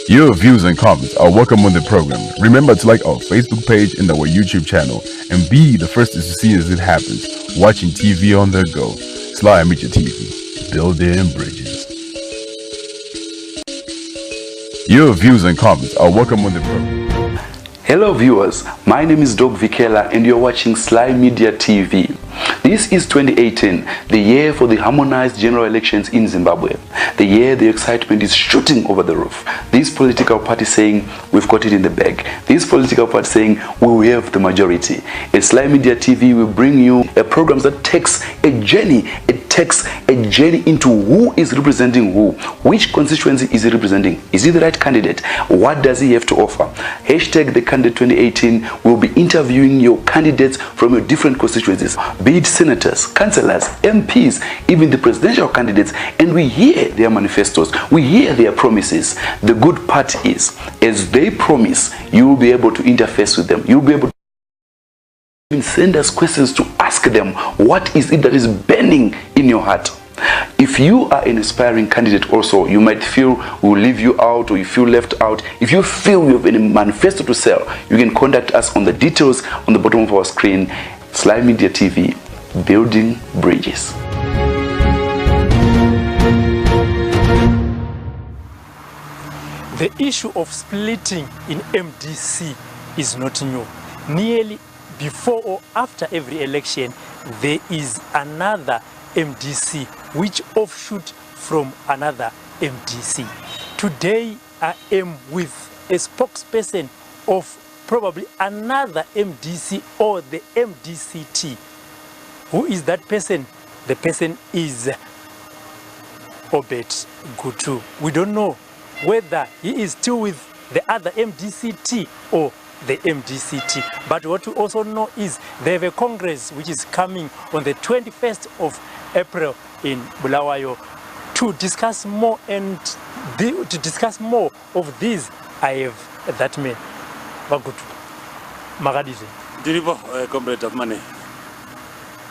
Your views and comments are welcome on the program. Remember to like our Facebook page and our YouTube channel and be the first to see as it happens. Watching TV on the go. Sly Media TV. Building bridges. Your views and comments are welcome on the program. Hello viewers, my name is Doug Vikela and you're watching Sly Media TV. This is 2018, the year for the harmonized general elections in Zimbabwe. The year the excitement is shooting over the roof. This political party saying we've got it in the bag. This political party saying we will have the majority. At Sly Media TV we bring you a program that takes a journey. It takes a journey into who is representing who. Which constituency is he representing? Is he the right candidate? What does he have to offer? Hashtag the candidate 2018 will be interviewing your candidates from your different constituencies. Be it senators, councillors, MPs, even the presidential candidates, and we hear their manifestos, we hear their promises. The good part is, as they promise, you will be able to interface with them. You'll be able to send us questions to ask them, what is it that is burning in your heart? If you are an aspiring candidate also, you might feel we'll leave you out or you feel left out. If you feel you have any manifesto to sell, you can contact us on the details on the bottom of our screen. Sly Media TV, building bridges. The issue of splitting in MDC is not new. Nearly before or after every election, there is another MDC which offshoot from another MDC. Today I am with a spokesperson of probably another MDC or the MDCT. Who is that person? The person is Obed Gutu. We don't know whether he is still with the other MDCT or the MDCT. But what we also know is they have a congress which is coming on the 21st of April in Bulawayo to discuss more, and to discuss more of these I have that man. Bagutu. Magadize. Diribo, comrade of money.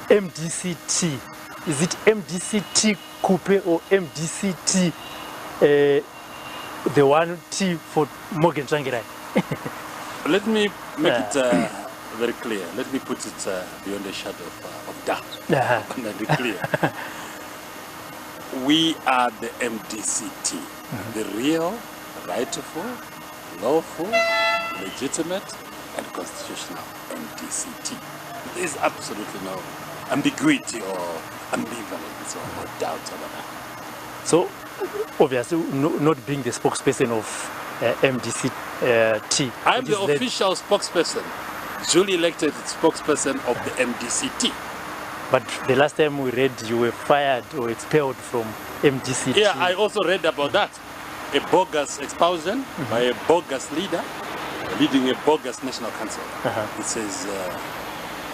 MDCT. Is it MDCT Coupe or MDCT the one T for Morgan Trangirai? Let me make it very clear. Let me put it beyond a shadow of doubt. Very clear. We are the MDCT, the real, rightful, lawful, legitimate, and constitutional MDCT. There is absolutely no ambiguity or ambivalence or doubt about that. So, obviously, not being the spokesperson of MDCT. I'm the official spokesperson, duly elected spokesperson of the MDCT. But the last time we read, you were fired or expelled from MDCT. Yeah, I also read about that. A bogus expulsion by a bogus leader leading a bogus national council. It says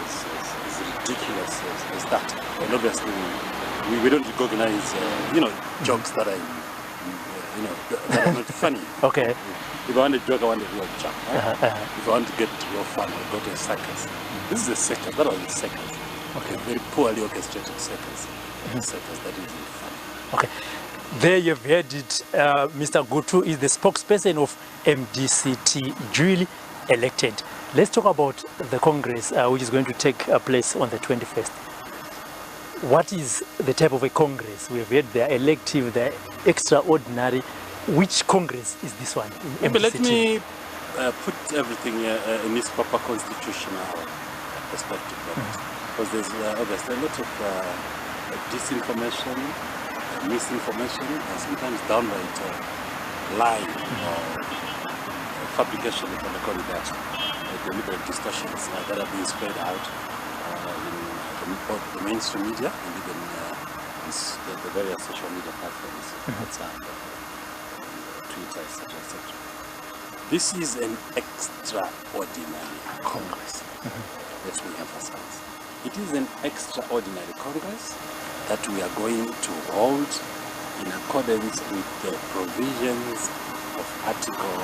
it's ridiculous as that. And obviously, we don't recognize, jokes that are, that are not funny. Okay. If I want a joke, I want a real joke. Right? If I want to get real fun, I'll go to a circus. This is a circus. That was a circus. Okay. A very poorly orchestrated circus. A circus that isn't funny. Okay. There you've heard it. Mr. Gutu is the spokesperson of MDCT, duly elected. Let's talk about the Congress, which is going to take place on the 21st. What is the type of a Congress? We have heard they are elective, they are extraordinary. Which Congress is this one? But let me put everything in its proper constitutional perspective. Because there's obviously a lot of disinformation, misinformation, and sometimes downright lying or fabrication, if I may call it that, deliberate discussions that are being spread out in both the mainstream media and even the various social media platforms, WhatsApp, Twitter, etc., etc. This is an extraordinary Congress. Let me emphasize. It is an extraordinary Congress that we are going to hold in accordance with the provisions of Article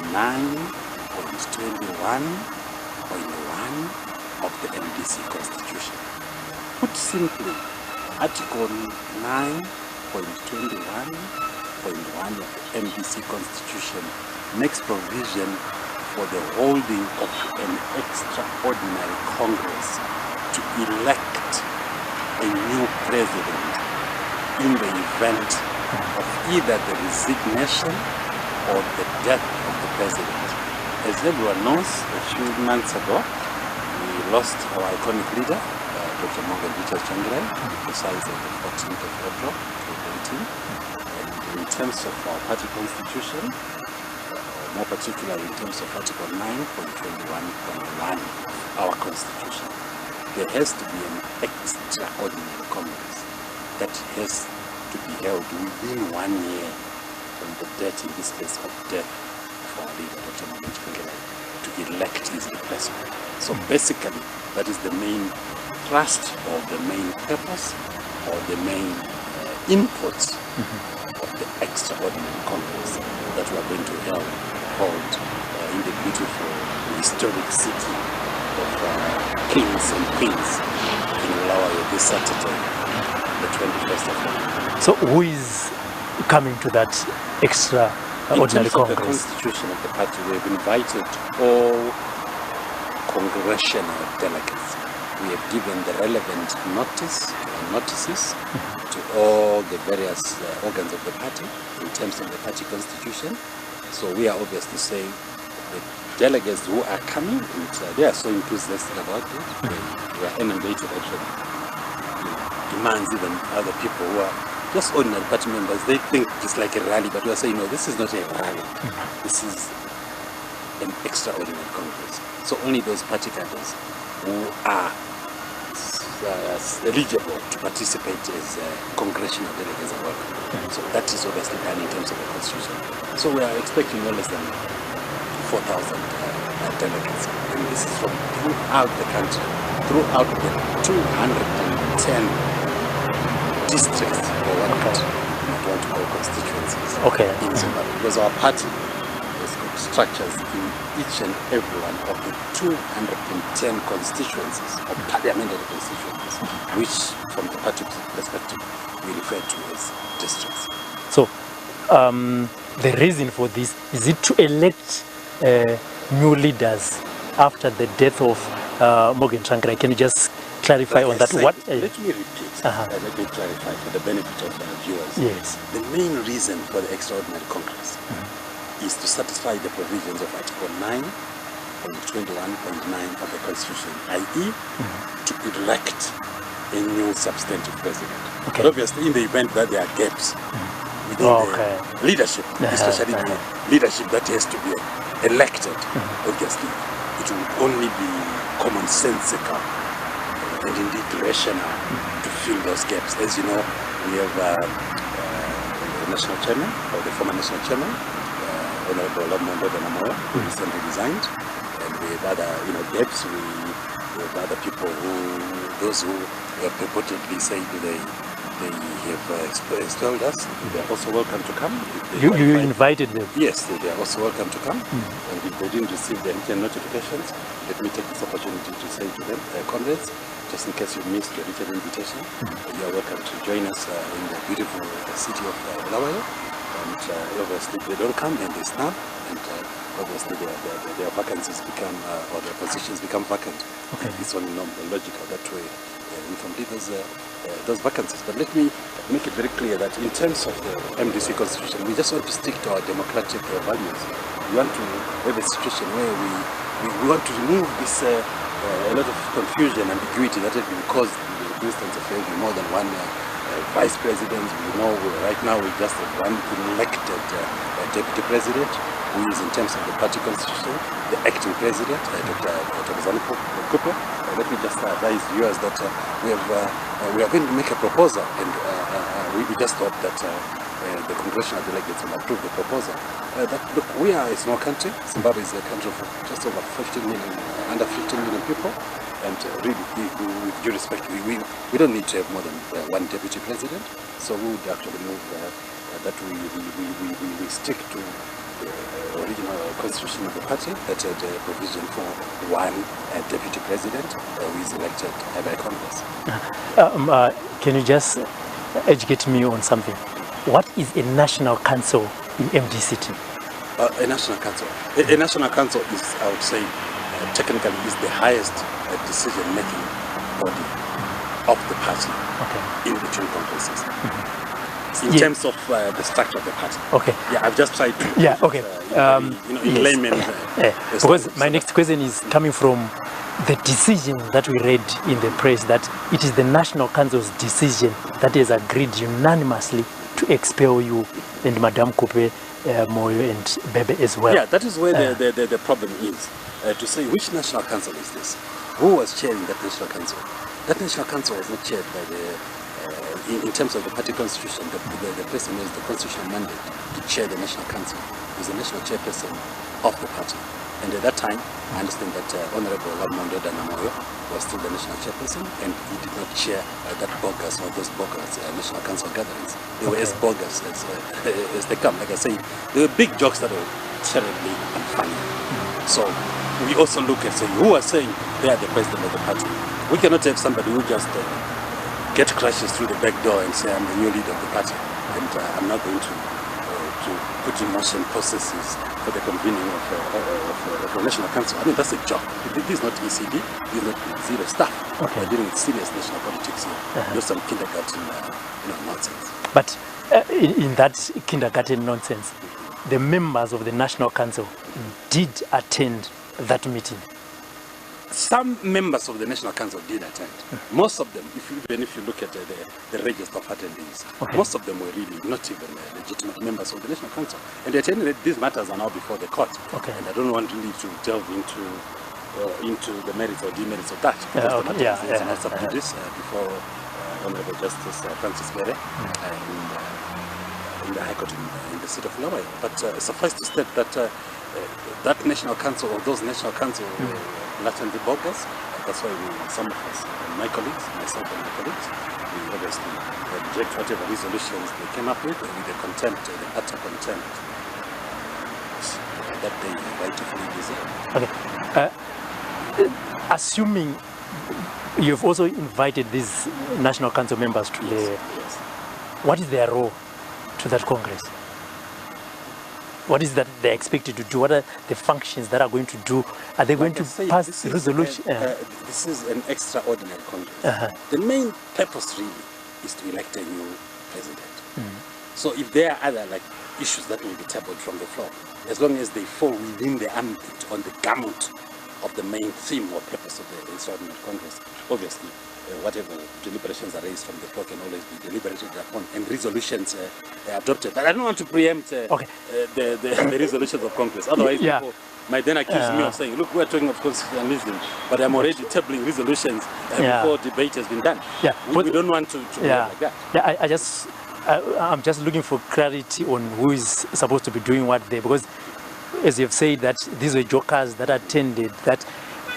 9.21.1 of the MDC Constitution. Put simply, Article 9.21 of the MDC Constitution makes provision for the holding of an extraordinary Congress to elect a new president in the event of either the resignation or the death of the president. As everyone knows, a few months ago, we lost our iconic leader, Dr. Morgan Richard Tsvangirai, precisely on the 14th of April, 2018. And in terms of our party constitution, more particularly in terms of Article 9.21.1, our constitution, there has to be an extraordinary Congress that has to be held within 1 year from the death, in this case of death, for our leader, Dr. Morgan Tsvangirai, to elect his replacement. So basically, that is the main thrust or the main purpose or the main inputs of the extraordinary Congress that we are going to hold in the beautiful historic city of kings and queens in Bulawayo this Saturday, the 21st of November. So who is coming to that extraordinary Congress? The constitution of the party, we have invited all congressional delegates. We have given the relevant notices to all the various organs of the party in terms of the party constitution. So we are obvious to say the delegates who are coming, they are so enthusiastic about it. They are inundated actually. Demands even other people who are just ordinary party members. They think it's like a rally, but we are saying no, this is not a rally. This is an extraordinary Congress. So only those party cadres who are eligible to participate as congressional delegates are welcome. So that is obviously done in terms of the constitution. So we are expecting no less than 4,000 delegates. And this is from throughout the country, throughout the 210 districts or what we want to call constituencies in Zimbabwe. Because our party has got structures in each and every one of the 210 constituencies or parliamentary constituencies, which from the party perspective we refer to as districts. So the reason for this, is it to elect new leaders after the death of Morgan Tsvangirai? Can you just clarify on that? Let me repeat, let me clarify for the benefit of our viewers. Yes. The main reason for the extraordinary Congress is to satisfy the provisions of Article 9.21.9 of the Constitution, i.e. to elect a new substantive president. But obviously, in the event that there are gaps within the leadership, especially the leadership that has to be elected, obviously, it will only be commonsensical and indeed rational to fill those gaps. As you know, we have the national chairman, or the former national chairman, Honorable Lamondo Danamora, who recently resigned, and we have other gaps. We have other people those who purportedly say they have expelled us. They are also welcome to come. You invited them? Yes, they are also welcome to come. And if they didn't receive their written notifications, let me take this opportunity to say to them, comrades, just in case you missed the written invitation, you are welcome to join us in the beautiful city of Bulawayo. And obviously they don't come and they snub, and obviously their vacancies become, or their positions become vacant. It's only logical that way we complete those vacancies. But let me make it very clear that in terms of the MDC Constitution, we just want to stick to our democratic values. We want to have a situation where we want to remove this a lot of confusion and ambiguity that has been caused in the instance of having more than one vice president. We know right now we just have one elected deputy president, who is in terms of the party constitution, the acting president, Dr. Zaniko Kupe. Let me just advise viewers that we are going to make a proposal, and we just hope that the congressional delegates will approve the proposal. Look, we are a small country. Zimbabwe is a country of just over 15 million, under 15 million people. And really, with due respect, we don't need to have more than one deputy president. So we would actually move that we stick to the original constitution of the party that had a provision for one deputy president who is elected by Congress. Can you just educate me on something? what is a national council in MDCT? A national council. A national council is, I would say, technically is the highest decision-making body of the party in between congresses. In terms of the structure of the party. Okay. Yeah, I've just tried to. Yeah. Okay. In layman. Because my next question is coming from the decision that we read in the press that it is the National Council's decision that has agreed unanimously to expel you and Madame Coupe, Moyo and Bebe as well. Yeah, that is where the problem is. To say which National Council is this? Who was chairing that National Council? That National Council was not chaired by the in terms of the party constitution, the person who has the constitutional mandate to chair the National Council is the national chairperson of the party. And at that time, I understand that Honorable Lamondo Danamoyo was still the national chairperson, and he did not chair that bogus or those bogus National Council gatherings. They were as bogus as they come. Like I say, they were big jokes that were terribly unfunny. So we also look and say, who are saying they are the president of the party? We cannot have somebody who just get crashes through the back door and say I'm the new leader of the party, and I'm not going to put in motion processes for the convening of a national council. I mean, that's a joke. This is not ECD, this is not zero staff. We're dealing with serious national politics here. Not some kindergarten nonsense. But in that kindergarten nonsense, the members of the National Council did attend that meeting. Some members of the National Council did attend. Most of them, even if you look at the register of attendees, most of them were really not even legitimate members of the National Council. And at any rate, these matters are now before the court. And I don't want really to delve into the merits or demerits of that. Because the matter is not subject before Honorable Justice Francis Bere in the High Court in the city of Bulawayo. But suffice to state that that National Council or those National Council blatantly bogus. That's why some of us, my colleagues, myself and my colleagues, we obviously reject whatever resolutions they came up with the contempt, the utter contempt that they rightfully deserve. Okay. Assuming you've also invited these National Council members to what is their role to that Congress? What is that they're expected to do? What are the functions that are going to do? Are they going to pass resolution? This is an extraordinary Congress. The main purpose really is to elect a new president. So if there are other issues that may be tabled from the floor, as long as they fall within the ambit on the gamut of the main theme or purpose of the extraordinary Congress, obviously whatever deliberations are raised from the floor can always be deliberated upon and resolutions adopted. But I don't want to preempt the resolutions of Congress. Otherwise, people might then accuse me of saying, look, we're talking of constitutionalism, but I'm already tabling resolutions before debate has been done. We don't want to be like that. I'm just looking for clarity on who is supposed to be doing what there, because as you've said that these were jokers that attended, that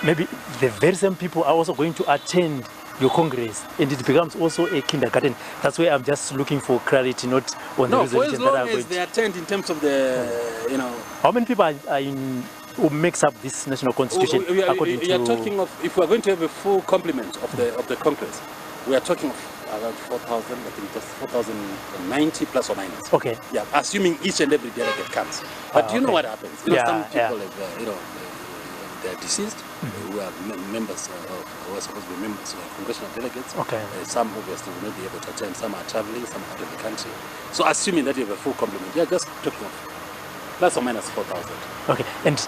maybe the very same people are also going to attend your Congress, and it becomes also a kindergarten. That's why I'm just looking for clarity, not on the resolution that are going to... they attend in terms of the, How many people are in, who makes up this national constitution according to... We are talking of, if we are going to have a full complement of the Congress, we are talking of around 4,000, I think just 4,090 plus or minus. Okay. Yeah, assuming each and every delegate comes. But you know what happens? Some people have, they are deceased, who are members, who are supposed to be members of congressional delegates. Some obviously will not be able to attend, some are traveling, some are out of the country. So assuming that you have a full complement, you are just talking of plus or minus 4,000. Okay, and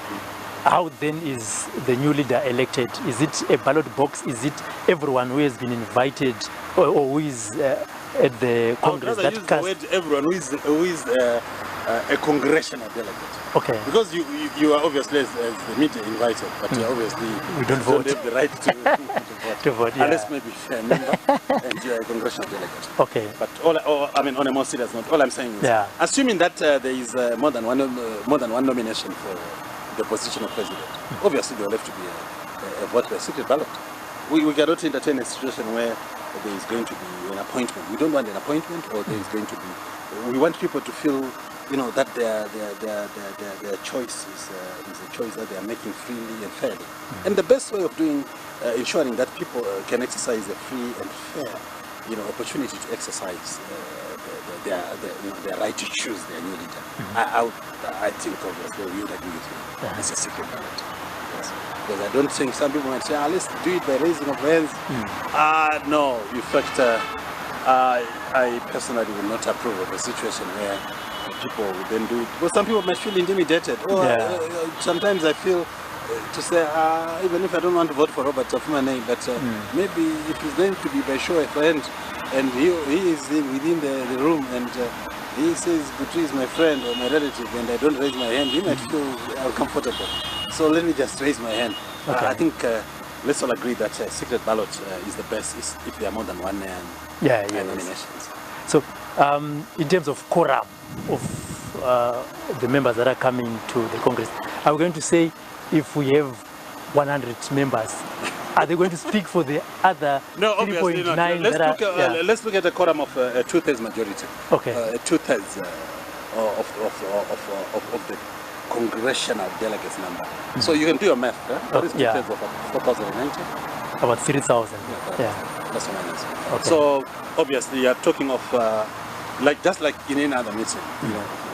how then is the new leader elected? Is it a ballot box? Is it everyone who has been invited or who is at the Congress that casts? The word everyone who is a congressional delegate. Okay. Because you are obviously as the media invited, but obviously we don't vote. Have the right to vote. To vote, unless maybe you're a member and you're a congressional delegate. Okay. But on a more serious note, all I'm saying is, assuming that there is more than one nomination for the position of president, obviously there will have to be a vote by secret ballot. We cannot entertain a situation where there is going to be an appointment. We don't want an appointment, or there is going to be. We want people to feel, that their choice is a choice that they are making freely and fairly. And the best way of ensuring that people can exercise a free and fair, opportunity to exercise their right to choose their new leader. I think obviously we would agree with you. It's a secret ballot. Yes. Because I don't think some people might say, let's do it by raising of hands. No, in fact, I personally would not approve of a situation where people would then do it. Because some people might feel intimidated. Or sometimes I feel to say, even if I don't want to vote for Robert Tafumane, but maybe if he's going to be by show of hand, and he is within the room, and he says Gutu is my friend or my relative, and I don't raise my hand, he might feel uncomfortable. So let me just raise my hand. Okay. I think let's all agree that secret ballot is the best if there are more than one nominations. So in terms of quorum of the members that are coming to the Congress, are we going to say if we have 100 members, are they going to speak for the other 3.9? Let's look at a quorum of a two-thirds majority. Okay. Two-thirds of the congressional delegates number. So you can do your math. What is two-thirds of 4,090? About 3,000. Plus or minus. Okay. So obviously you are talking of just like in any other meeting,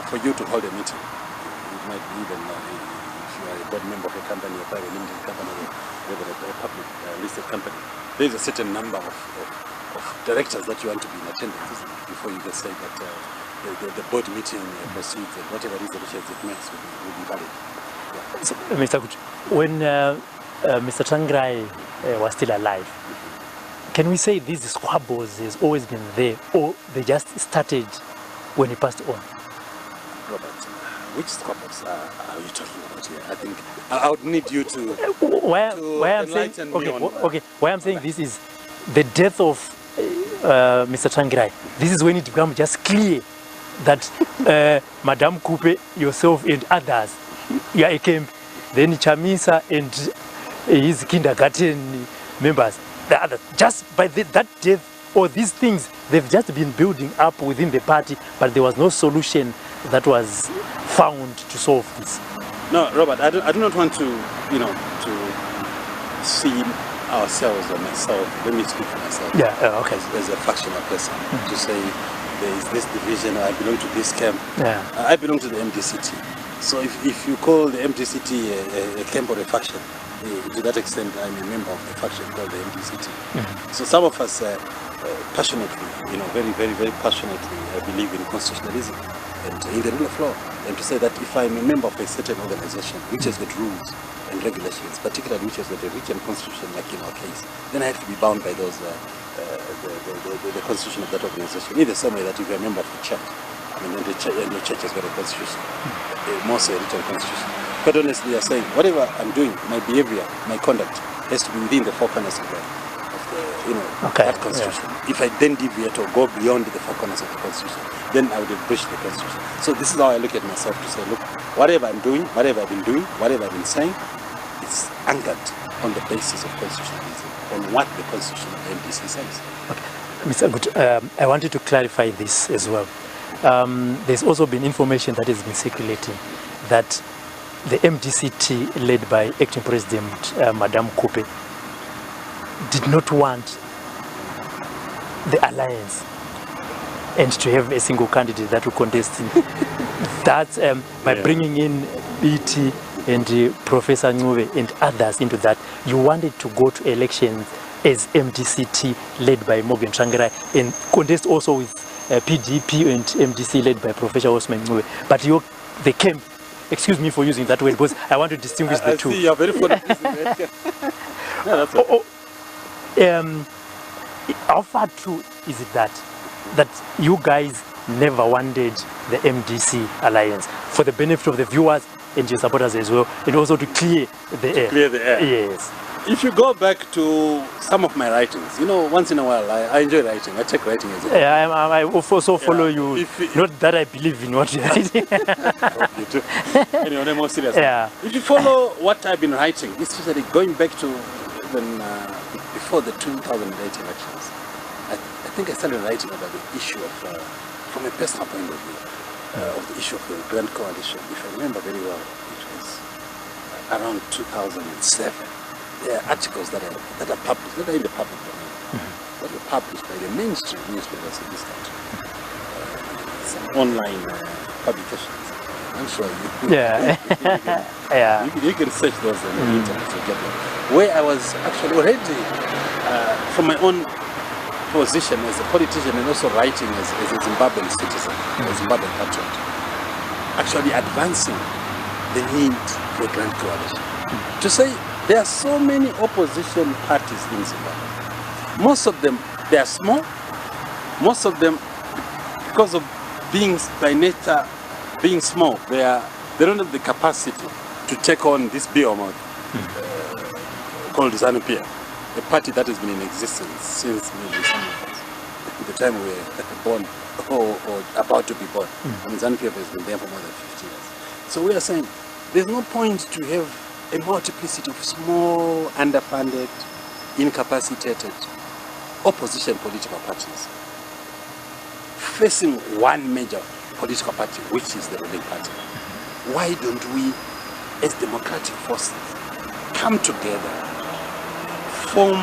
for you to hold a meeting, it might be even if you are a board member of a company, a private limited company, or a public listed company, there is a certain number of directors that you want to be in attendance before you can say that the board meeting proceeds and whatever resolutions it makes will be valid. Yeah. So, Mr. Gutu, when Mr. Tsvangirai was still alive, can we say these squabbles has always been there, or they just started when he passed on? Robert, which squabbles are you talking about here? I think I would need you to why I'm saying this is the death of Mr. Tsvangirai. This is when it becomes just clear that Madame Kupe, yourself and others, you are a camp, then Chamisa and his kindergarten members, the others, just by that death or these things, they've just been building up within the party, but there was no solution that was found to solve this. No, Robert, I do not want to, to see ourselves or myself, let me speak for myself, as a factional person, to say there is this division, I belong to this camp, I belong to the MDCT. So if you call the MDCT a camp or a faction, to that extent I'm a member of the faction called the MDCT. So some of us passionately, very, very, very passionately believe in constitutionalism and in the rule of law. And to say that if I'm a member of a certain organization which has got rules and regulations, particularly which has got a written constitution like in our case, then I have to be bound by those the constitution of that organization. In the same way that if you're a member of the church, and the church has got a constitution, more so a written constitution. But honestly, you're saying whatever I'm doing, my behavior, my conduct has to be within the four corners of that constitution. If I then deviate or go beyond the four corners of the constitution, then I would have breached the constitution. So this is how I look at myself, to say, look, whatever I'm doing, whatever I've been doing, whatever I've been saying, it's anchored on the basis of constitutionalism, on what the constitution of the MDC says. Okay. Mr. Gutu, I wanted to clarify this as well. There's also been information that has been circulating that the MDCT, led by acting president Madame Kupe, did not want the alliance and to have a single candidate that will contest in that by bringing in BT and Professor Ncube and others into that. You wanted to go to elections as MDCT led by Morgan Tsvangirai and contest also with PDP and MDC led by Professor Osman Ncube. But the camp, excuse me for using that word, because I want to distinguish the two. I see you're very fond of using it. How far true is it that you guys never wanted the MDC alliance for the benefit of the viewers and your supporters as well, and also to clear the air? Clear the air. Yes. If you go back to some of my writings, once in a while I enjoy writing. I take writing as well. Yeah, I also follow you. Not that I believe in what you're writing. You do. Anyway, on a more serious Yeah. If you follow what I've been writing, especially going back to even before the 2008 elections, I think I started writing about the issue of, from a personal point of view, of the issue of the Grand Coalition. If I remember very well, it was around 2007. There are articles that are published, that are in the public domain, that were published by the mainstream newspapers in this country. online publications. I'm sure you. Yeah. Yeah. You can search those on the internet to get them. Where I was actually already, from my own position as a politician and also writing as a Zimbabwean citizen, a Zimbabwean patriot, actually advancing the need for a grand coalition. To say there are so many opposition parties in Zimbabwe. Most of them, they are small. Most of them, because of being by nature being small, they don't have the capacity to take on this behemoth called ZANU-PF, a party that has been in existence since maybe some of us, the time we were born or about to be born. I mean, ZANU-PF has been there for more than 50 years. So we are saying there's no point to have a multiplicity of small, underfunded, incapacitated opposition political parties facing one major political party, which is the ruling party. Why don't we, as democratic forces, come together, form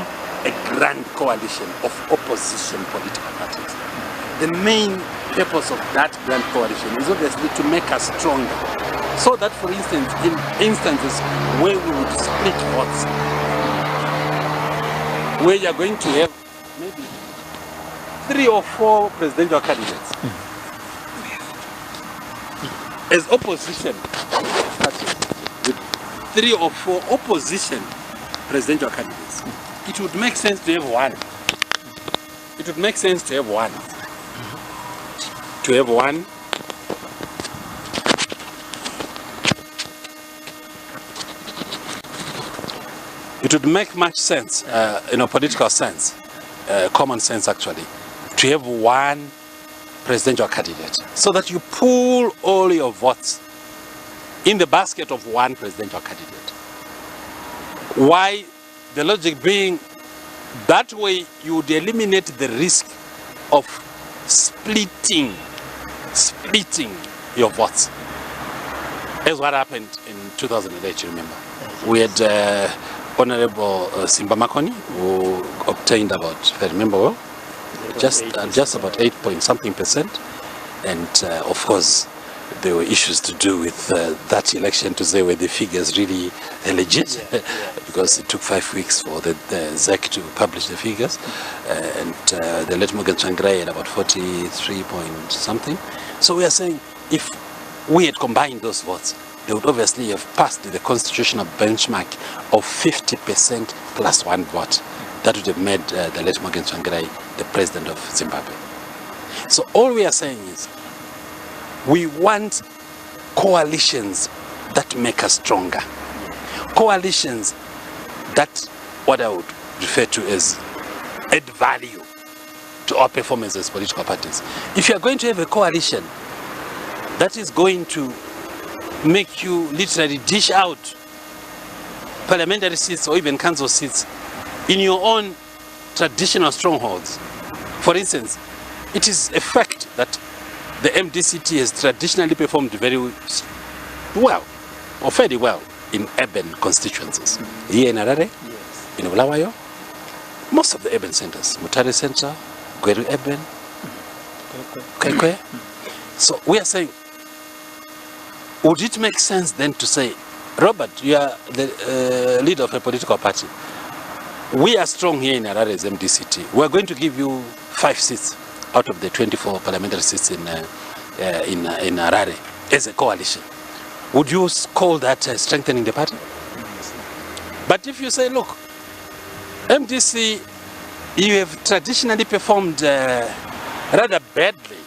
a grand coalition of opposition political parties? The main purpose of that grand coalition is obviously to make us stronger, so that, for instance, in instances where we would split votes, where you're going to have maybe 3 or 4 presidential candidates as opposition parties, with 3 or 4 opposition presidential candidates, it would make sense to have one. It would make sense to have one. To have one. It would make much sense, political sense, common sense actually, to have one presidential candidate, so that you pool all your votes in the basket of one presidential candidate. Why? The logic being that way you would eliminate the risk of splitting your votes, as what happened in 2008, you remember. We had Honorable Simba Makoni, who obtained about, if I remember well, just about 8-point-something%, and of course there were issues to do with that election to say were the figures really legit, because it took 5 weeks for the ZEC to publish the figures, and the late Morgan Tsvangirai had about 43-point-something. So we are saying if we had combined those votes, they would obviously have passed the constitutional benchmark of 50% plus 1 vote. That would have made the late Morgan Tsvangirai the president of Zimbabwe. So all we are saying is we want coalitions that make us stronger. Coalitions that, what I would refer to as, add value to our performance as political parties. If you are going to have a coalition that is going to make you literally dish out parliamentary seats or even council seats in your own traditional strongholds. For instance, it is a fact that the MDCT has traditionally performed very well, or fairly well, in urban constituencies. Here in Harare, in Bulawayo, most of the urban centers, Mutare Center, Gweru Urban, Kwekwe. So we are saying, would it make sense then to say, Robert, you are the leader of a political party. We are strong here in Harare as MDCT. We are going to give you 5 seats out of the 24 parliamentary seats in Harare as a coalition. Would you call that strengthening the party? But if you say, look, MDC, you have traditionally performed rather badly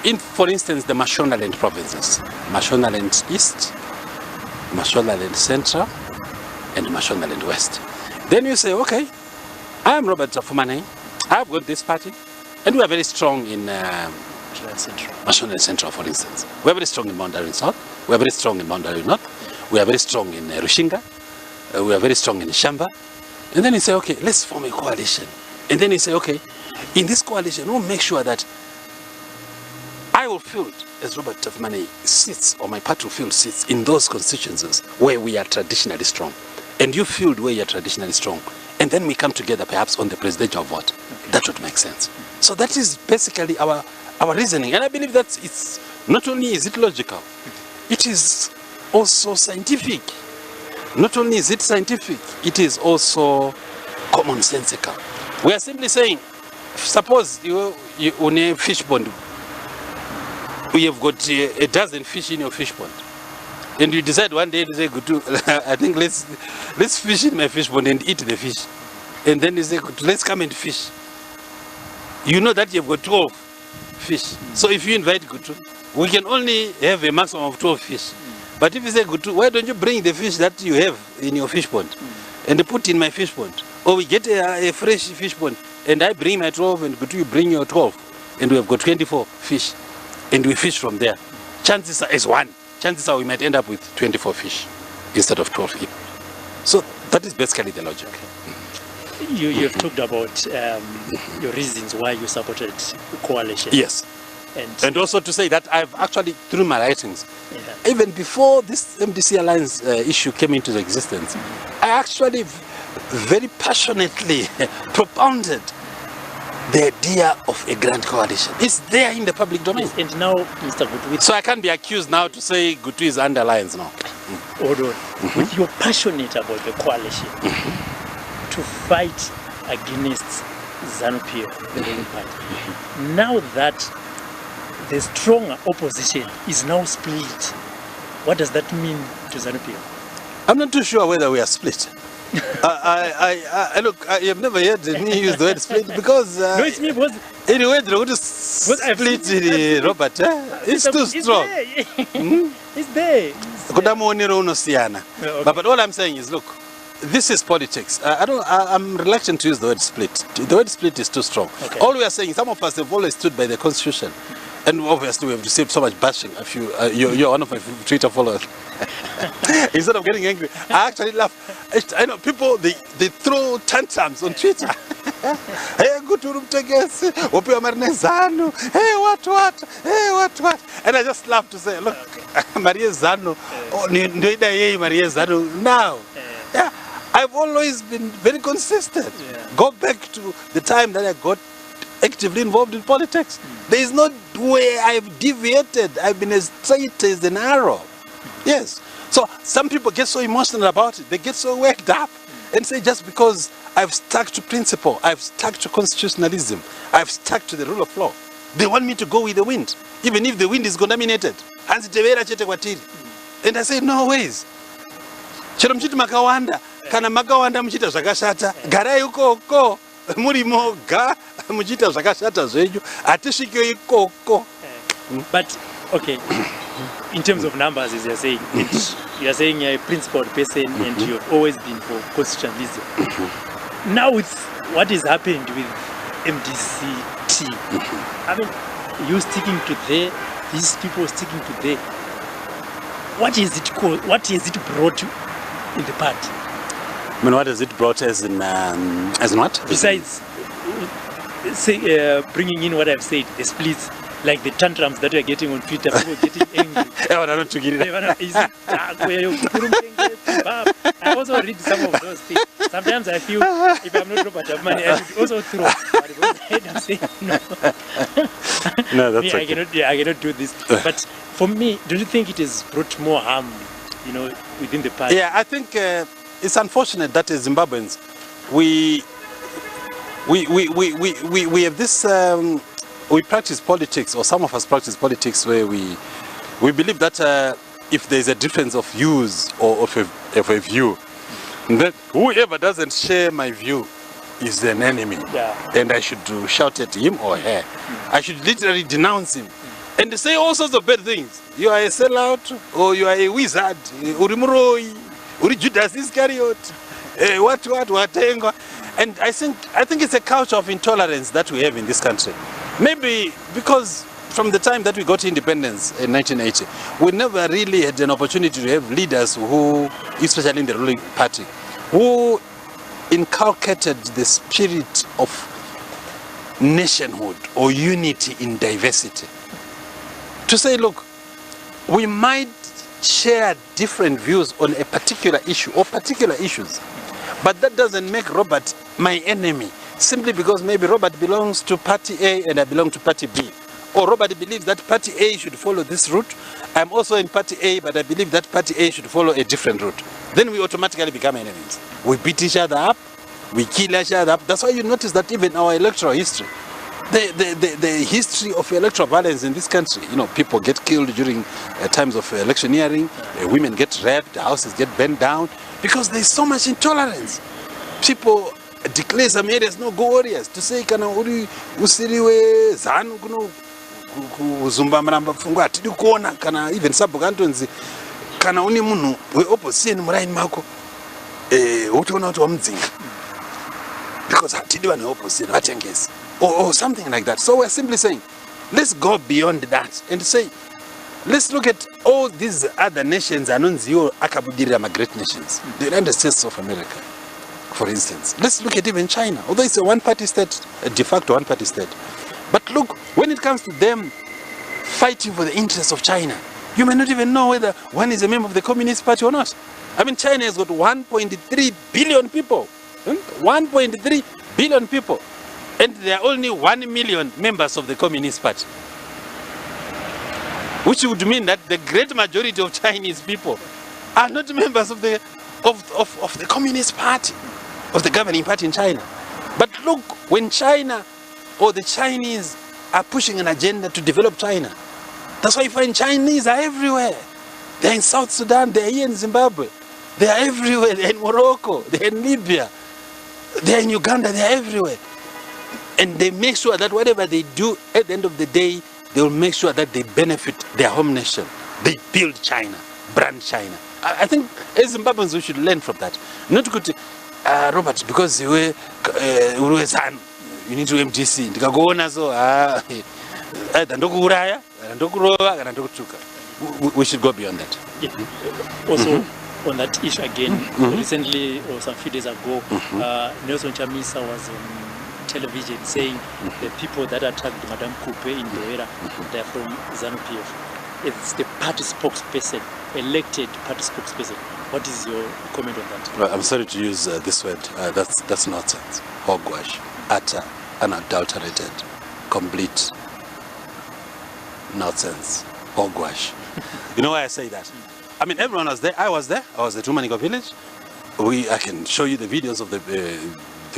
in, for instance, the Mashonaland provinces, Mashonaland East, Mashonaland Central, and Mashonaland West. Then you say, okay, I am Robert Zafumane, I have got this party, and we are very strong in Mashonaland Central, for instance. We are very strong in Mount Arun South, we are very strong in Mount Arun North, we are very strong in Rushinga, we are very strong in Shamba. And then you say, okay, let's form a coalition. And then you say, okay, in this coalition, we'll make sure that I will field, as Robert Zafumane, seats, or my party will field seats in those constituencies where we are traditionally strong. And you field where you are traditionally strong. And then we come together perhaps on the presidential vote. Okay. That would make sense. So that is basically our our reasoning. And I believe that it's not only is it logical, it is also scientific. Not only is it scientific, it is also commonsensical. We are simply saying, suppose you own a fish pond, you have got a dozen fish in your fish pond, and you decide one day to say, "Good, I think let's fish in my fish pond and eat the fish," and then you say, "Good, let's come and fish." You know that you've got 12 fish. So if you invite Gutu, we can only have a maximum of 12 fish. But if you say, Gutu, why don't you bring the fish that you have in your fish pond and put in my fish pond? Or we get a fresh fish pond and I bring my 12 and Gutu, you bring your 12. And we have got 24 fish. And we fish from there. Chances are, as one, chances are we might end up with 24 fish instead of 12 each. So that is basically the logic. You've talked about your reasons why you supported the coalition. Yes. And also to say that I've actually, through my writings, even before this MDC Alliance issue came into existence, I actually very passionately propounded the idea of a grand coalition. It's there in the public domain. Yes, and now, Mr. Gutu, so I can't be accused now to say Gutu is under alliance now. Hold on. With you're passionate about the coalition, to fight against ZANU-PF, the ruling party. Now that the stronger opposition is now split, what does that mean to ZANU-PF? I'm not too sure whether we are split. Look, I have never heard me use the word split because no, it's me, because anyway, the word split, Robert, it's too strong. It's there. But all I'm saying is, look, this is politics. I'm reluctant to use the word split. The word split is too strong. Okay. All we are saying, some of us have always stood by the Constitution. And obviously we have received so much bashing. If you're one of my Twitter followers. Instead of getting angry, I actually laugh. I know people, they throw tantrums on Twitter. Hey, good to room hey, what? Hey, what? And I just laugh to say, look, Maria Zanu, Maria Zanu now. Yeah, I've always been very consistent. Yeah. Go back to the time that I got actively involved in politics. There is no way I've deviated. I've been as straight as an arrow. Yes. So some people get so emotional about it. They get so worked up and say just because I've stuck to principle, I've stuck to constitutionalism, I've stuck to the rule of law, they want me to go with the wind, even if the wind is contaminated. And I say, no ways. Chero mchiti makawanda, kana makawanda mchita zvakashata, garai ukoko, muri moga, mchita zvakashata zvenyu, atisvike ikoko. But, okay, in terms of numbers, as you're saying you're a principled person and you've always been for constitutionalism. Now with what has happened with MDC-T, I mean, you sticking to there, these people sticking to there, what is it called? What has it brought in the party? I mean, what has it brought as in what? Besides say, bringing in what I've said, the splits, like the tantrums that we're getting on Twitter, people getting angry. I also read some of those things. Sometimes I feel if I'm not Robert Abmani, I should also throw. But I'm saying no. No, that's me, okay. I cannot do this. But for me, don't you think it has brought more harm, within the party? Yeah, I think it's unfortunate that as Zimbabweans, we have this. We practice politics, or some of us practice politics, where we believe that if there's a difference of views or of a view, that whoever doesn't share my view is an enemy, and I should shout at him or her. I should literally denounce him and say all sorts of bad things. You are a sellout, or you are a wizard, Urimuroi, Uri Judas Iscariot, what, and I think it's a culture of intolerance that we have in this country. Maybe because from the time that we got independence in 1980, we never really had an opportunity to have leaders who, especially in the ruling party, who inculcated the spirit of nationhood or unity in diversity. To say, look, we might share different views on a particular issue or particular issues, but that doesn't make Robert my enemy. Simply because maybe Robert belongs to party A and I belong to party B. or Robert believes that party A should follow this route, I'm also in party A, but I believe that party A should follow a different route. Then we automatically become enemies. We beat each other up, we kill each other up. That's why you notice that even our electoral history, the history of electoral violence in this country, you know, people get killed during times of electioneering, women get raped, houses get burned down, because there's so much intolerance. People declare some areas no go areas to say kana uri usiriwe zanu kuno kuzumba mramba pfungwa atidi kuona kana even sabukantonzi kana uni munhu weopposition muraini mako utoona kuti wamudzinga because atidi vanhu veopposition vatengesi or something like that. So we're simply saying let's go beyond that and say let's look at all these other nations anonziwo akabudirira great nations, the United States of America, for instance. Let's look at even China, although it's a one-party state, a de facto one-party state. But look, when it comes to them fighting for the interests of China, you may not even know whether one is a member of the Communist Party or not. I mean, China has got 1.3 billion people. 1.3 billion people. And there are only 1 million members of the Communist Party. Which would mean that the great majority of Chinese people are not members of the Communist Party, of the governing party in China. But look, when China or the Chinese are pushing an agenda to develop China, that's why you find Chinese are everywhere. They're in South Sudan, they're here in Zimbabwe, they're everywhere, they're in Morocco, they're in Libya, they're in Uganda, they're everywhere. And they make sure that whatever they do, at the end of the day, they will make sure that they benefit their home nation. They build China, brand China. I think as Zimbabweans we should learn from that. Not good, Robert, because you were son, you need to MGC. We should go beyond that. Yeah. Also, on that issue again, recently or some few days ago, Nelson Chamisa was on television saying the people that attacked Madame Coupe in Doera, they're from ZANU-PF. It's the party spokesperson, elected party spokesperson. What is your comment on that? Well, I'm sorry to use this word. That's nonsense. Hogwash. Utter, unadulterated, complete nonsense. Hogwash. You know why I say that? I mean, everyone was there. I was there. I was at Rumanigo village. I can show you the videos of the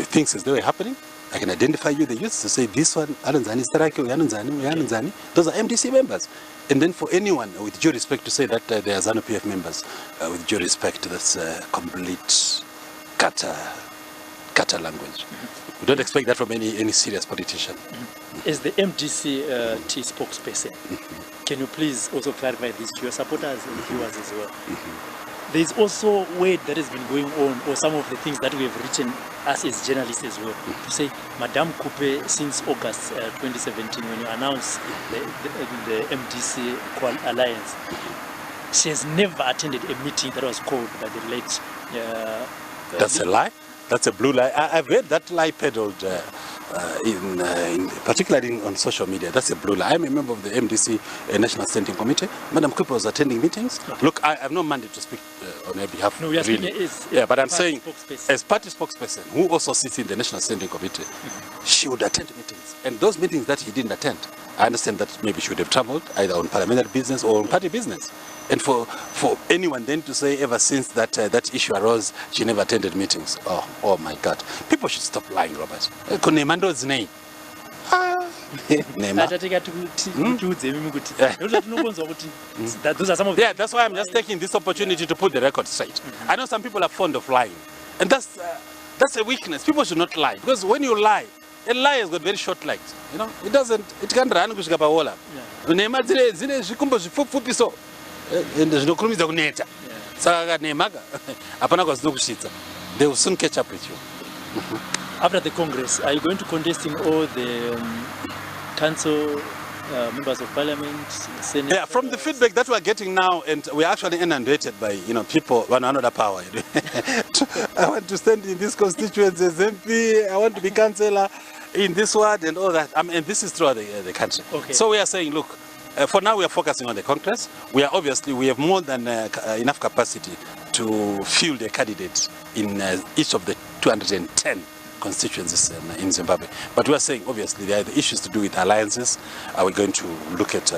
things as they were happening. I can identify you the youths to say this one, Alonzani, Staraki, Yanunzani. Those are MDC members. And then for anyone, with due respect, to say that they are ZANU-PF members, with due respect, that's complete Kata language. We don't expect that from any serious politician. As the MDC T spokesperson, can you please also clarify this to your supporters and viewers as well? There is also word that has been going on, or some of the things that we have written us as journalists as well, to say Madame Coupe, since August 2017, when you announced the MDC Alliance, she has never attended a meeting that was called by the late... That's a lie? That's a blue lie. I've heard that lie peddled, particularly on social media. That's a blue lie. I'm a member of the MDC National Standing Committee. Madam Coupe was attending meetings. Okay. Look, I have no mandate to speak on her behalf. No, we are really. Yeah, but I'm saying, as party spokesperson, who also sits in the National Standing Committee, she would attend meetings. And those meetings that he didn't attend, I understand that maybe she would have traveled either on parliamentary business or on party business. And for anyone then to say ever since that issue arose, she never attended meetings. Oh my God. People should stop lying, Robert. Konemando's name. Yeah, that's why I'm just taking this opportunity to put the record straight. I know some people are fond of lying. And that's a weakness. People should not lie. Because when you lie, a lie has got very short legs. You know, it can't run kusvika pawola. Nema dzine zvikumbo zvipfupi so. Ende zvinokurumidza kuneta. Saka nemaka hapana kwazinokusvitsa. They will soon catch up with you. After the Congress, are you going to contest in all the council, members of parliament, Senate? Yeah, from the feedback that we're getting now, and we're actually inundated by people one another power. I want to stand in this constituency as MP. I want to be councillor in this ward and all that. And this is throughout the country. Okay. So we are saying, look, for now we are focusing on the Congress. We have more than enough capacity to field a candidate in each of the 210 constituencies in Zimbabwe. But we are saying, obviously, there are the issues to do with alliances. Are we going to look at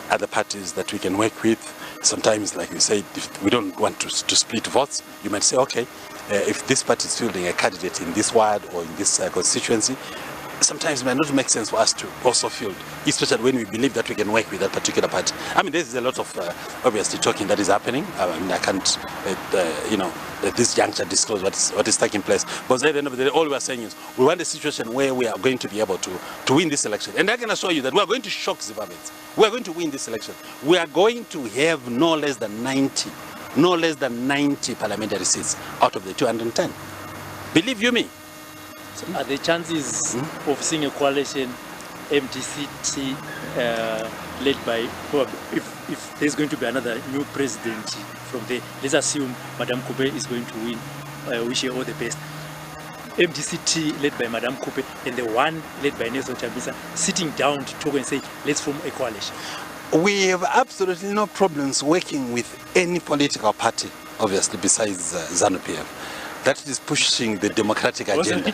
other parties that we can work with? Sometimes, like you said, if we don't want to split votes, you might say, okay, if this party is fielding a candidate in this ward or in this constituency, sometimes it might not make sense for us to also field, especially when we believe that we can work with that particular party. I mean, there's a lot of obviously talking that is happening. I mean, I can't, at this juncture disclose what is taking place. But at the end of the day, all we are saying is we want a situation where we are going to be able to win this election. And I can assure you that we are going to shock Zimbabweans. We are going to win this election. We are going to have no less than 90 parliamentary seats out of the 210. Believe you me. So are the chances of seeing a coalition MDC-T led by, if there's going to be another new president from there, let's assume Madame Coupe is going to win, wish her all the best. MDC-T led by Madame Coupe and the one led by Nelson Chamisa sitting down to talk and say, let's form a coalition. We have absolutely no problems working with any political party, obviously, besides ZANU-PF. That is pushing the democratic agenda.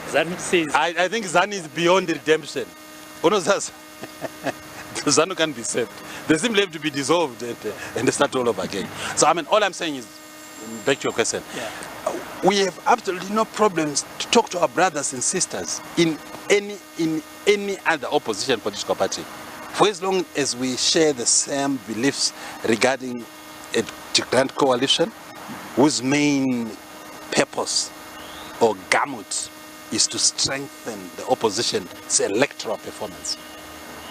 ZANU says... I think ZANU is beyond redemption. ZANU can't be saved. They simply have to be dissolved and start all over again. So, I mean, all I'm saying is, back to your question, we have absolutely no problems to talk to our brothers and sisters in any other opposition political party, for as long as we share the same beliefs regarding a grand coalition whose main purpose or gamut is to strengthen the opposition's electoral performance.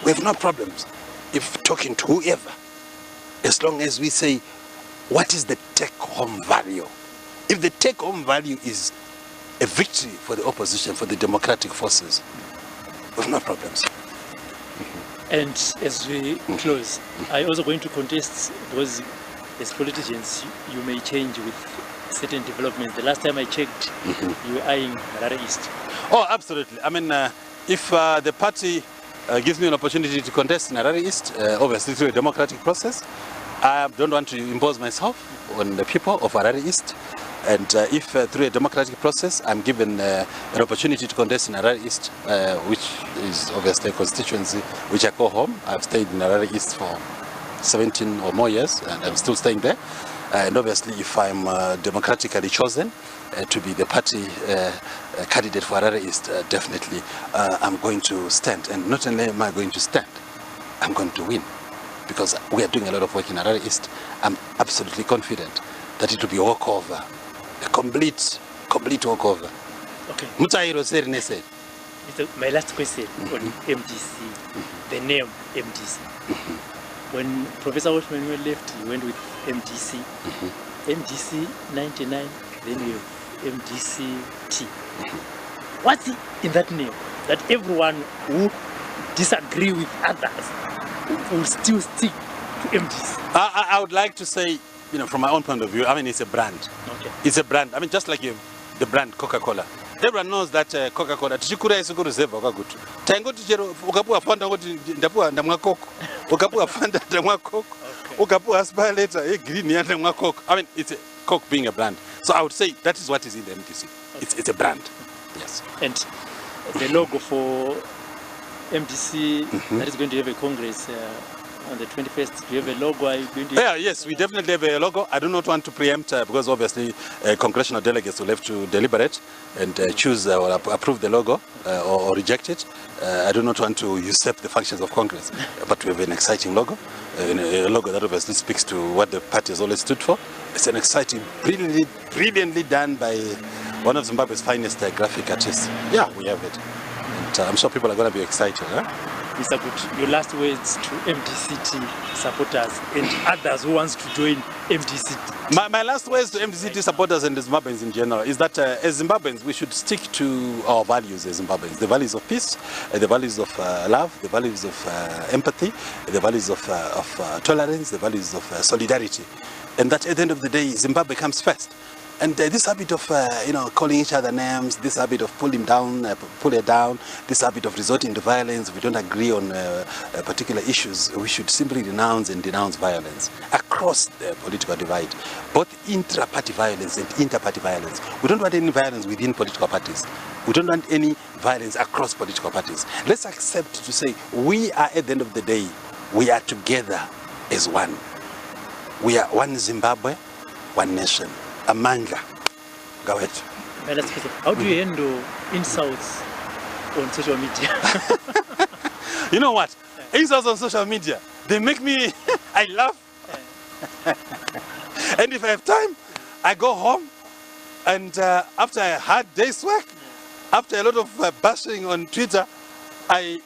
We have no problems if talking to whoever, as long as we say, what is the take-home value? If the take-home value is a victory for the opposition, for the democratic forces, we have no problems. And as we close, are you also going to contest, because as politicians, you may change with certain developments. The last time I checked, you were eyeing Harare East. Oh, absolutely. I mean, if the party gives me an opportunity to contest in Harare East, obviously through a democratic process, I don't want to impose myself on the people of Harare East. And if through a democratic process I'm given an opportunity to contest in Harare East, which is obviously a constituency which I call home. I've stayed in Harare East for 17 or more years and I'm still staying there. And obviously if I'm democratically chosen to be the party candidate for Harare East, definitely I'm going to stand. And not only am I going to stand, I'm going to win. Because we are doing a lot of work in Harare East. I'm absolutely confident that it will be a walkover. A complete walkover. Okay. Mutairo my last question on MDC, the name MDC. When Professor Washman left, he went with MDC. MDC 99, then we have MDC-T. What's in that name that everyone who disagree with others will still stick to MDC? I would like to say, from my own point of view, I mean, it's a brand. Okay. It's a brand. I mean, just like the brand Coca-Cola. Everyone knows that Coca-Cola. Tichikura isikuru zeva wakagutu. Taingoti chero ukapuwa fanta ngoti ndapuwa ndamwa Coke. Ukapuwa fanta ndamwa Coke. Ukapuwa Aspirator green ya ndamwa Coke. I mean, it's a Coke being a brand. So I would say that is what is in the MDC. Okay. It's a brand. Yes. And the logo for MDC that is going to have a congress on the 21st. Do you have a logo? Are you going to... Yeah, yes, we definitely have a logo. I do not want to preempt because obviously congressional delegates will have to deliberate and choose or approve the logo or reject it. I do not want to usurp the functions of Congress, but we have an exciting logo, a logo that obviously speaks to what the party has always stood for. It's an exciting, brilliantly done by one of Zimbabwe's finest graphic artists. Yeah, we have it. And I'm sure people are going to be excited. Mr. Gut, your last words to MDC-T supporters and others who wants to join MDC-T. My last words to MDC-T supporters and the Zimbabweans in general is that as Zimbabweans, we should stick to our values as Zimbabweans. The values of peace, the values of love, the values of empathy, the values of tolerance, the values of solidarity. And that at the end of the day, Zimbabwe comes first. And this habit of, calling each other names, this habit of pull her down, this habit of resorting to violence, if we don't agree on particular issues, we should simply renounce and denounce violence across the political divide, both intra-party violence and inter-party violence. We don't want any violence within political parties. We don't want any violence across political parties. Let's accept to say we are, at the end of the day, we are together as one. We are one Zimbabwe, one nation. Amandla. Go ahead. How do you handle insults on social media? You know what? Insults on social media, they make me, I laugh. And if I have time, I go home and after a hard day's work, after a lot of bashing on Twitter, you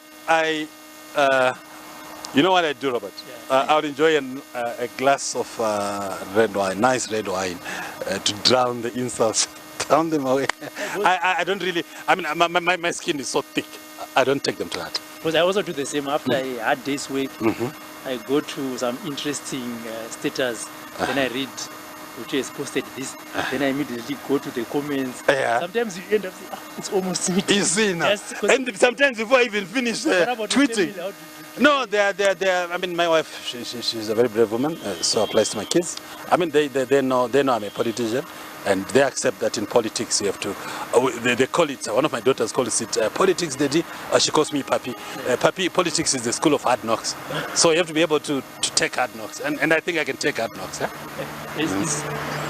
know what I do, Robert? Yeah. I would enjoy a glass of red wine, nice red wine, to drown the insults, drown them away. I don't really, I mean, my skin is so thick, I don't take them to heart. Because I also do the same after a hard day's work. I go to some interesting status, then I read which has posted this, then I immediately go to the comments. Sometimes you end up saying, it's almost me. You see now. And sometimes before I even finish tweeting. No, they are. I mean, my wife, she's a very brave woman, so applies to my kids. I mean, they know I'm a politician, and they accept that in politics you have to. They call it. One of my daughters calls it politics, Daddy. She calls me Papi. Papi, politics is the school of hard knocks. So you have to be able to take hard knocks, and I think I can take hard knocks. Is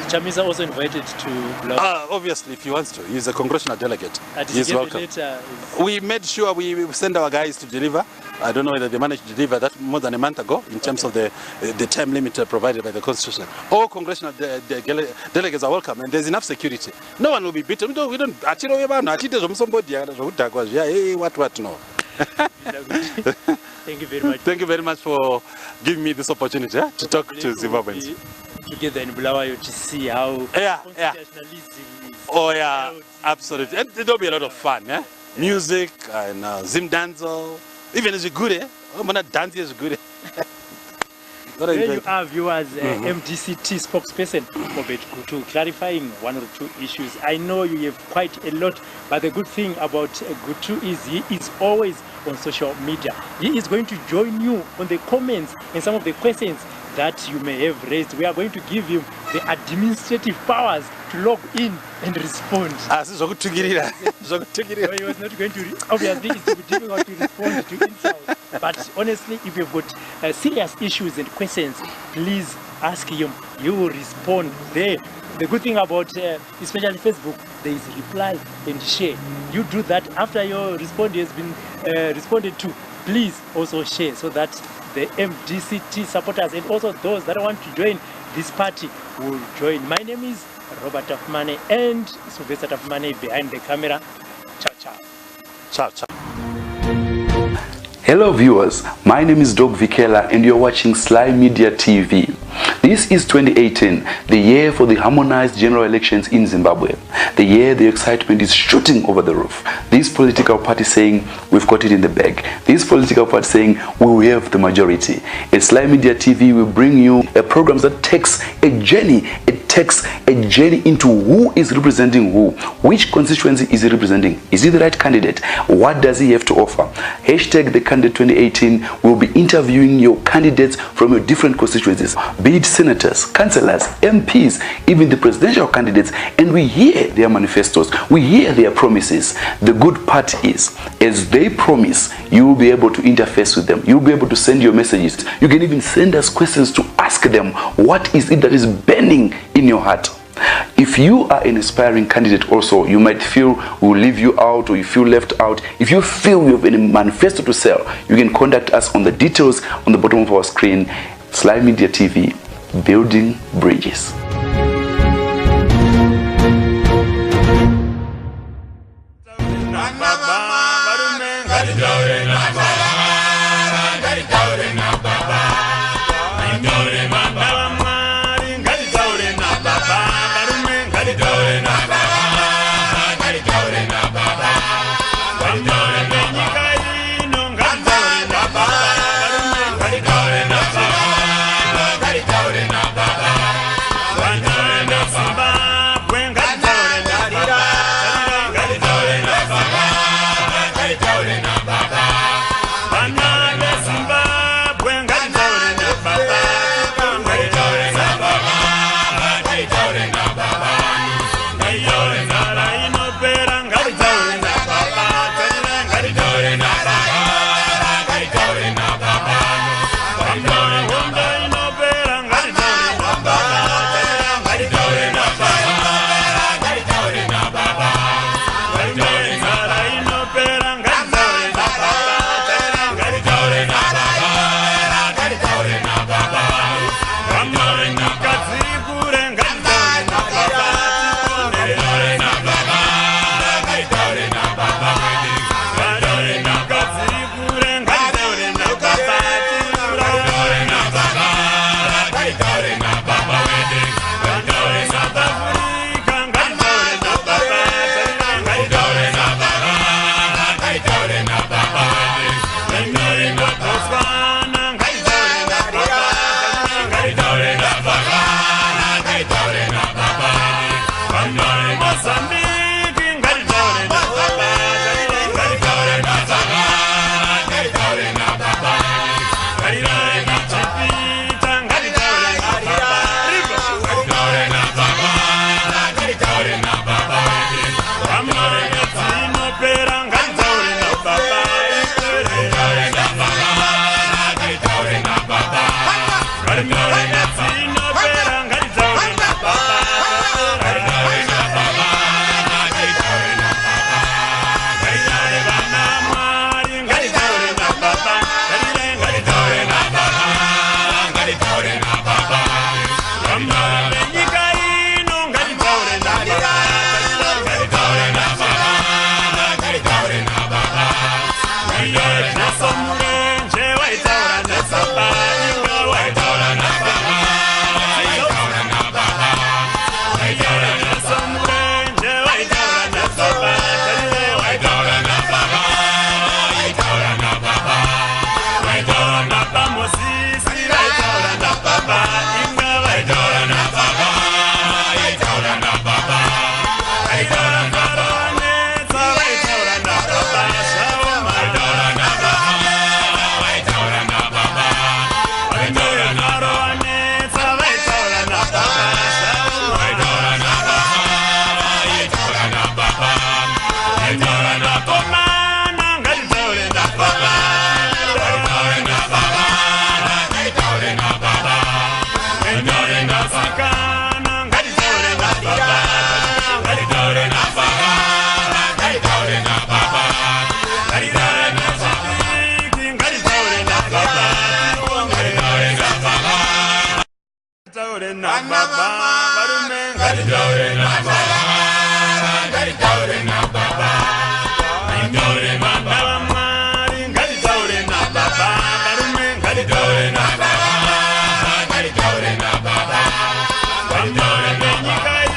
Chamisa also invited to Bulawayo? Obviously, if he wants to. He's a congressional delegate. He's welcome. We made sure we send our guys to deliver. I don't know whether they managed to deliver that more than a month ago in terms of the time limit provided by the Constitution. All congressional delegates are welcome, and there's enough security. No one will be beaten. We don't. What? No. Thank you very much. Thank you very much for giving me this opportunity to talk to Zimbabweans. Together in Bulawayo to see how constitutionalism is. Oh yeah, absolutely. And there'll be a lot of fun, music and Zimdanzo. Even as a good, I'm gonna dance as good. There you are, viewers, MDCT spokesperson Obed Gutu clarifying one or two issues. I know you have quite a lot, but the good thing about Gutu is he is always on social media. He is going to join you on the comments and some of the questions that you may have raised. We are going to give him the administrative powers to log in and respond. He was not going to, obviously it will be difficult to respond to insults. But honestly, if you've got serious issues and questions, please ask him. He will respond there. The good thing about, especially Facebook, there is reply and share. You do that after your response has been responded to. Please also share so that the MDCT supporters and also those that want to join this party will join. My name is Robert Tafmane and Sylvester Tafmane behind the camera. Ciao, ciao. Ciao, ciao. Hello viewers, my name is Doug Vikela and you're watching Sly Media TV. This is 2018, the year for the harmonized general elections in Zimbabwe. The year the excitement is shooting over the roof. This political party saying we've got it in the bag. This political party saying we will have the majority. At Sly Media TV we bring you a program that takes a journey. It takes a journey into who is representing who. Which constituency is he representing? Is he the right candidate? What does he have to offer? Hashtag the candidate 2018 will be interviewing your candidates from your different constituencies, be it senators, councillors, MPs, even the presidential candidates, and we hear their manifestos, we hear their promises. The good part is, as they promise, you will be able to interface with them. You'll be able to send your messages. You can even send us questions to ask them, what is it that is burning in your heart? If you are an aspiring candidate also, you might feel we'll leave you out or you feel left out. If you feel you have a manifesto to sell, you can contact us on the details on the bottom of our screen. Sly Media TV, building bridges. na baba barume ngari taure na baba ngari taure na baba ngari manda mari ngari taure na baba barume ngari taure na baba ngari taure na baba ngari taure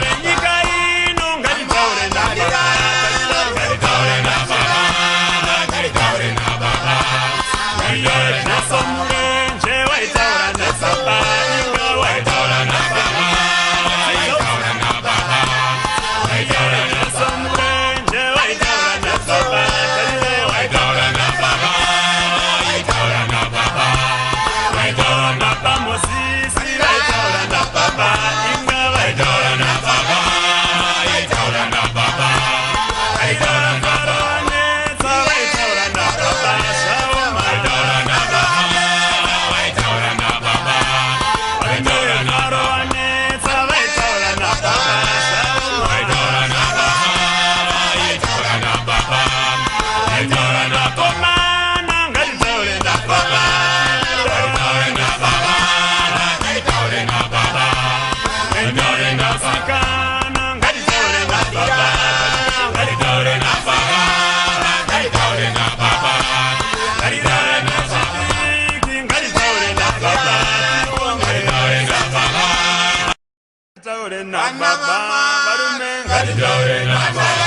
na nyika ino ngari taure na baba barume ngari taure na baba ngari taure na baba ngari na baba na baba barume ngari taure na baba